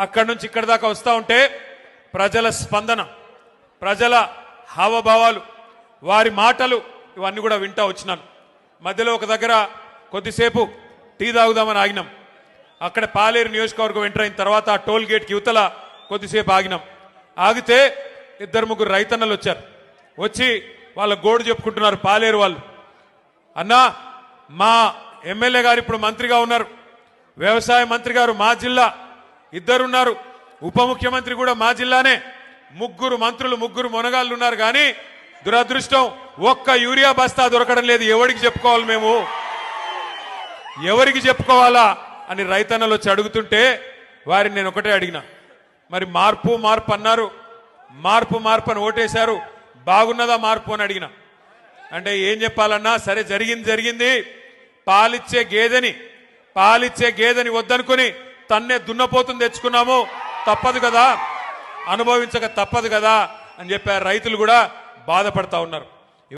అక్కడి నుంచి ఇక్కడి దాకా వస్తూ ఉంటే ప్రజల స్పందన, ప్రజల హావభావాలు, వారి మాటలు ఇవన్నీ కూడా వింటా వచ్చినాను. మధ్యలో ఒక దగ్గర కొద్దిసేపు టీ తాగుదామని ఆగినాం. అక్కడ పాలేరు నియోజకవర్గం ఎంటర్ అయిన తర్వాత ఆ టోల్ గేట్కి యువతల కొద్దిసేపు ఆగినాం. ఆగితే 2-3 రైతన్నలు వచ్చారు. వచ్చి వాళ్ళ గోడు చెప్పుకుంటున్నారు పాలేరు వాళ్ళు. అన్నా, మా ఎమ్మెల్యే గారు ఇప్పుడు మంత్రిగా ఉన్నారు, వ్యవసాయ మంత్రి గారు మా జిల్లా, ఇద్దరున్నారు, ఉప ముఖ్యమంత్రి కూడా మా జిల్లానే, 3 మంత్రులు 3 మొనగాళ్ళు ఉన్నారు. కానీ దురదృష్టం ఒక్క యూరియా బస్తా దొరకడం లేదు. ఎవరికి చెప్పుకోవాలి మేము, ఎవరికి చెప్పుకోవాలా అని రైతన్నలు వచ్చి అడుగుతుంటే వారిని నేను ఒకటే అడిగిన, మరి మార్పు మార్పు అన్నారు, మార్పు మార్పు అని ఓటేశారు, బాగున్నదా మార్పు అని అడిగిన. అంటే ఏం చెప్పాలన్నా, సరే జరిగింది, పాలిచ్చే గేదెని వద్దనుకుని తన్నే దున్నపోతుని తెచ్చుకున్నాము, తప్పదు కదా, అనుభవించక తప్పదు కదా అని చెప్పారు. రైతులు కూడా బాధపడతా ఉన్నారు.